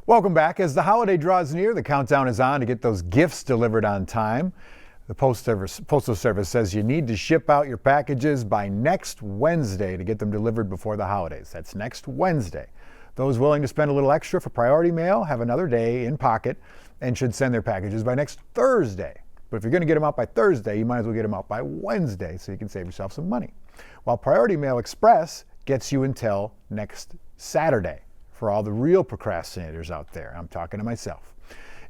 Welcome back. As the holiday draws near, the countdown is on to get those gifts delivered on time. The Postal Service says you need to ship out your packages by next Wednesday to get them delivered before the holidays. That's next Wednesday. Those willing to spend a little extra for priority mail have another day in pocket and should send their packages by next Thursday. But if you're going to get them out by Thursday, you might as well get them out by Wednesday so you can save yourself some money. While Priority Mail Express gets you until next Saturday. For all the real procrastinators out there, I'm talking to myself.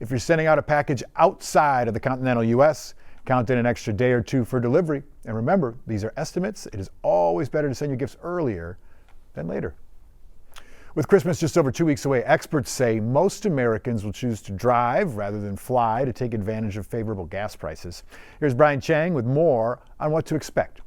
If you're sending out a package outside of the continental U.S., count in an extra day or two for delivery. And remember, these are estimates. It is always better to send your gifts earlier than later. With Christmas just over 2 weeks away, experts say most Americans will choose to drive rather than fly to take advantage of favorable gas prices. Here's Brian Chang with more on what to expect.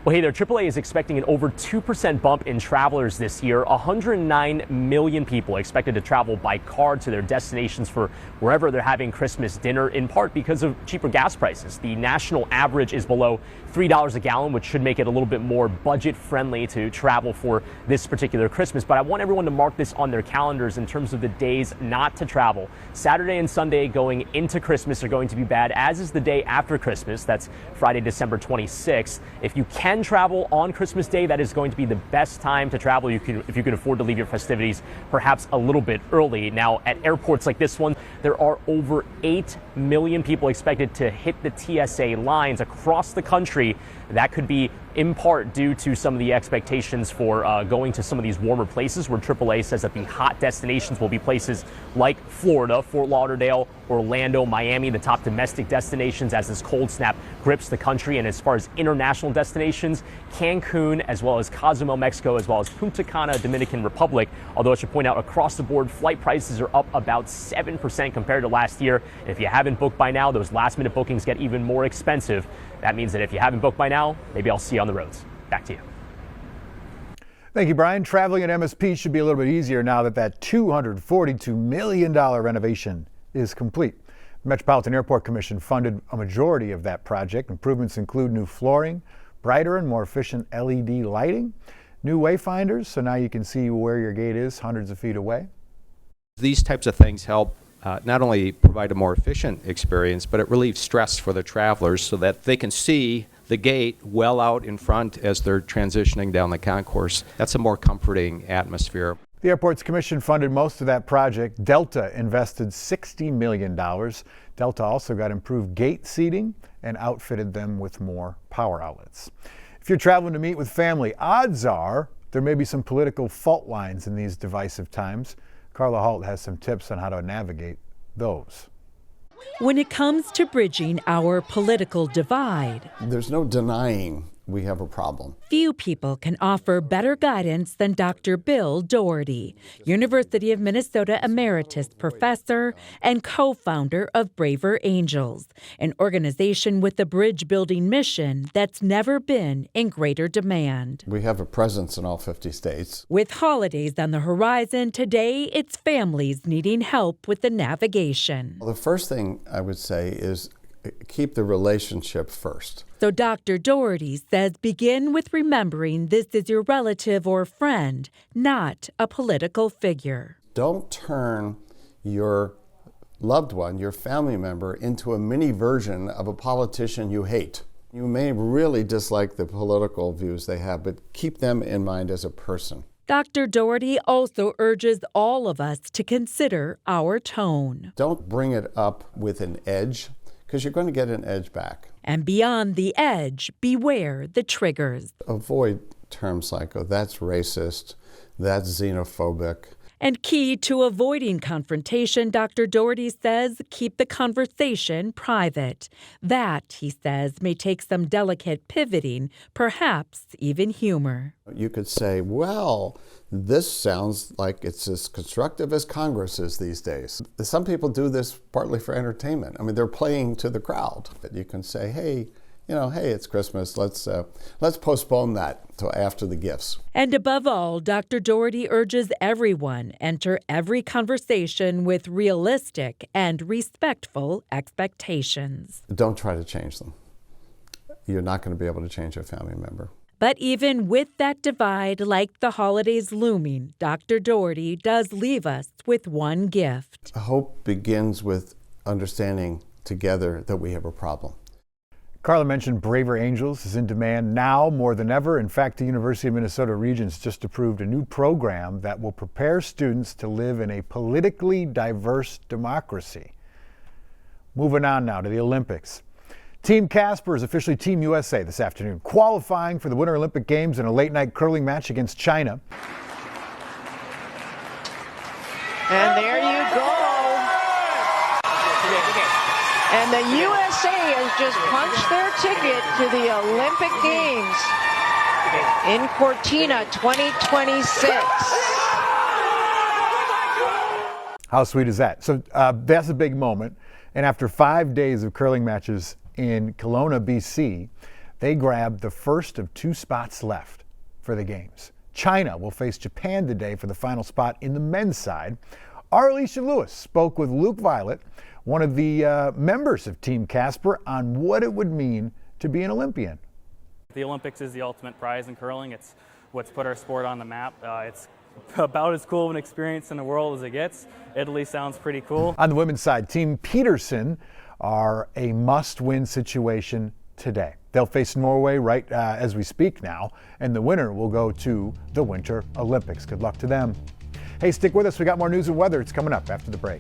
Well, hey there, AAA is expecting an over 2% bump in travelers this year. 109 million people expected to travel by car to their destinations for wherever they're having Christmas dinner, in part because of cheaper gas prices. The national average is below $3 a gallon, which should make it a little bit more budget friendly to travel for this particular Christmas. But I want everyone to mark this on their calendars in terms of the days not to travel. Saturday and Sunday going into Christmas are going to be bad, as is the day after Christmas. That's Friday, December 26th. If you can travel on Christmas Day, that is going to be the best time to travel. If you can afford to leave your festivities perhaps a little bit early. Now, at airports like this one, there are over 8 million people expected to hit the TSA lines across the country. That could be in part due to some of the expectations for going to some of these warmer places, where AAA says that the hot destinations will be places like Florida, Fort Lauderdale, Orlando, Miami, the top domestic destinations as this cold snap grips the country. And as far as international destinations, Cancun, as well as Cozumel, Mexico, as well as Punta Cana, Dominican Republic. Although I should point out, across the board, flight prices are up about 7% compared to last year. And if you haven't booked by now, those last minute bookings get even more expensive. That means that if you haven't booked by now, maybe I'll see you on the roads. Back to you. Thank you, Brian. Traveling at MSP should be a little bit easier now that $242 million renovation is complete. The Metropolitan Airport Commission funded a majority of that project. Improvements include new flooring, brighter and more efficient LED lighting, new wayfinders, so now you can see where your gate is hundreds of feet away. These types of things help not only provide a more efficient experience, but it relieves stress for the travelers so that they can see the gate well out in front as they're transitioning down the concourse. That's a more comforting atmosphere. The Airports Commission funded most of that project. Delta invested $60 million. Delta also got improved gate seating and outfitted them with more power outlets. If you're traveling to meet with family, odds are there may be some political fault lines in these divisive times. Carla Halt has some tips on how to navigate those. When it comes to bridging our political divide, there's no denying we have a problem. Few people can offer better guidance than Dr. Bill Doherty, University of Minnesota Emeritus Professor and co-founder of Braver Angels, an organization with a bridge-building mission that's never been in greater demand. We have a presence in all 50 states. With holidays on the horizon, today it's families needing help with the navigation. Well, the first thing I would say is keep the relationship first. So Dr. Doherty says begin with remembering this is your relative or friend, not a political figure. Don't turn your loved one, your family member, into a mini version of a politician you hate. You may really dislike the political views they have, but keep them in mind as a person. Dr. Doherty also urges all of us to consider our tone. Don't bring it up with an edge, because you're going to get an edge back. And beyond the edge, beware the triggers. Avoid terms like, oh, that's racist, that's xenophobic. And key to avoiding confrontation, Dr. Doherty says, keep the conversation private. That, he says, may take some delicate pivoting, perhaps even humor. You could say, well, this sounds like it's as constructive as Congress is these days. Some people do this partly for entertainment. I mean, they're playing to the crowd. You can say, hey, hey, it's Christmas. Let's postpone that till after the gifts. And above all, Dr. Doherty urges everyone enter every conversation with realistic and respectful expectations. Don't try to change them. You're not going to be able to change a family member. But even with that divide, like the holidays looming, Dr. Doherty does leave us with one gift. Hope begins with understanding together that we have a problem. Carla mentioned Braver Angels is in demand now more than ever. In fact, the University of Minnesota Regents just approved a new program that will prepare students to live in a politically diverse democracy. Moving on now to the Olympics. Team Casper is officially Team USA this afternoon, qualifying for the Winter Olympic Games in a late-night curling match against China. And there you go. And the USA has just punched their ticket to the Olympic Games in Cortina 2026. How sweet is that? So that's a big moment. And after 5 days of curling matches in Kelowna, BC, they grabbed the first of 2 spots left for the games. China will face Japan today for the final spot in the men's side. Our Alicia Lewis spoke with Luke Violet, one of the members of Team Casper, on what it would mean to be an Olympian. The Olympics is the ultimate prize in curling. It's what's put our sport on the map. It's about as cool of an experience in the world as it gets. Italy sounds pretty cool. On the women's side, Team Peterson are a must-win situation today. They'll face Norway right as we speak now, and the winner will go to the Winter Olympics. Good luck to them. Hey, stick with us. We got more news and weather. It's coming up after the break.